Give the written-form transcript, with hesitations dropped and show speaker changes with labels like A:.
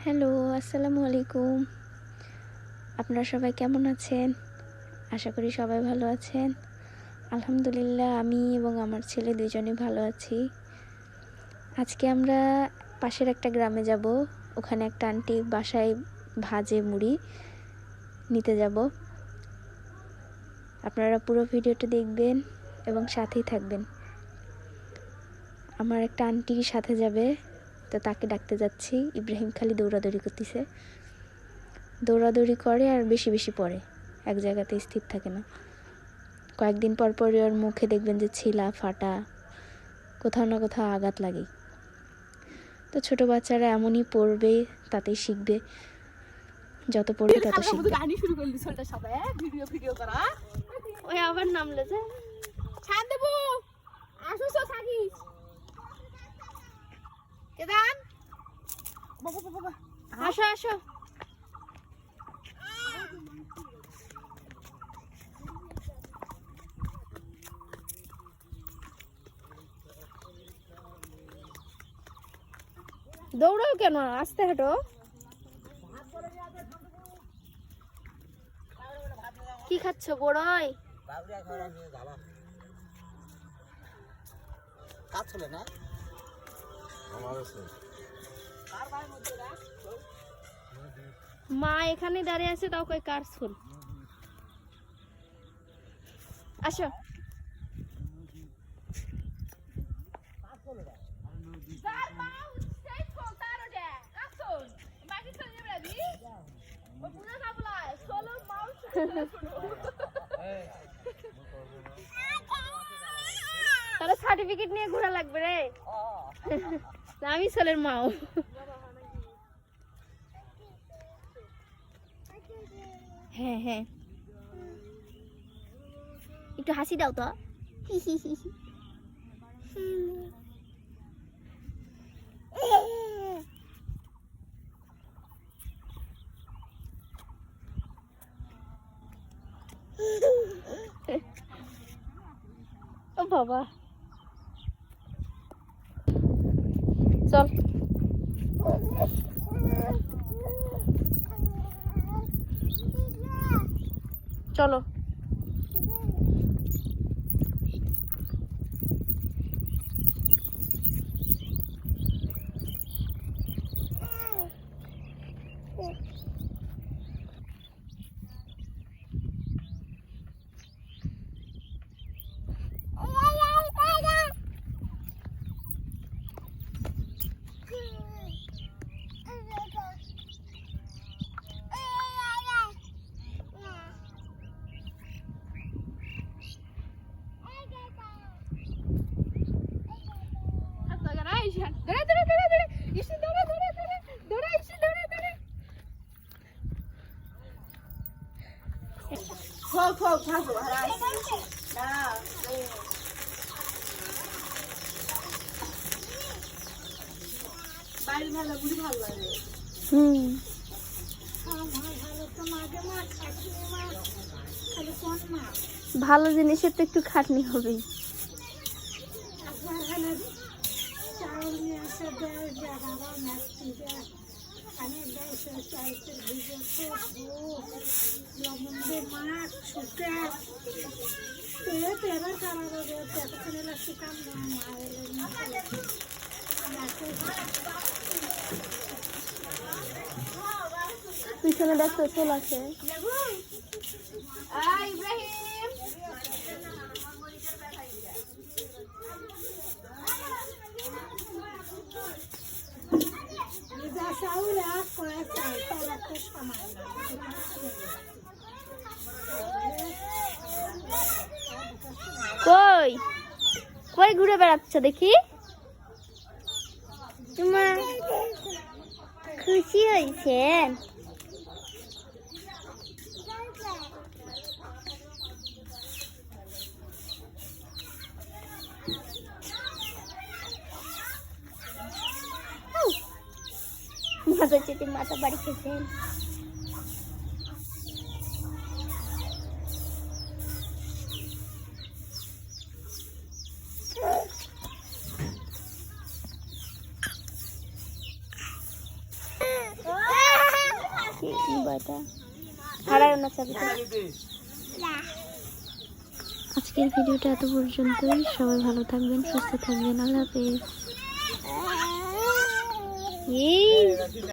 A: Hello, আসসালামু আলাইকুম। আপনারা সবাই কেমন আছেন? আশা করি সবাই ভালো আছেন। আলহামদুলিল্লাহ আমি এবং আমার ছেলে দুজনেই ভালো আছি। আজকে আমরা পাশের একটা গ্রামে যাব। ওখানে একটা আন্টি বাসায় ভাজে মুড়ি নিতে যাব। আপনারা পুরো ভিডিওটা দেখবেন এবং সাথেই থাকবেন। আমার একটা আন্টি সাথে যাবে, তো তাকে ডাকতে যাচ্ছি। ইব্রাহিম খালি দৌড়াদৌড়ি করতেছে, দৌড়াদৌড়ি করে আর বেশি বেশি পড়ে, এক জায়গাতে স্থির থাকে না। কয়েকদিন পর পর ওর মুখে দেখবেন যে ছিলা ফাটা, কোথাও না কোথাও আঘাত লাগে। তো ছোট বাচ্চারা এমনই পড়বে, তাতেই শিখবে, যত পড়বে তত শিখবে। ওই আবার নামলে যে ছাড় দেবো, আসুস থাকিস কেদান, আসো আসো। দৌড়াও কেন, আস্তে হাঁটো। কি খাচ্ছ বড়ই? মা এখানে দাঁড়িয়ে আছে, তাও কই কার ফুল। আসো। তাহলে সার্টিফিকেট নিয়ে ঘোরা লাগবে রে। আমি ছেলের মাও। হ্যাঁ হ্যাঁ, একটু হাসি দাও তো। ও বাবা, চল। চলো। ভালো জিনিসের তো একটু খাটনি হবেই। পিছনে দেখতে চল আছে। কই কই ঘুরে বেড়াচ্ছ দেখি? তোমার খুশি হয়েছে? মাথা বাড়ি খেয়েছেন। দেখি বইটা হারায় না চাবিটা। আজকের ভিডিওটা এত পর্যন্তই। সবাই ভালো থাকবেন, সুস্থ থাকবেন। আল্লাহ হাফেজ।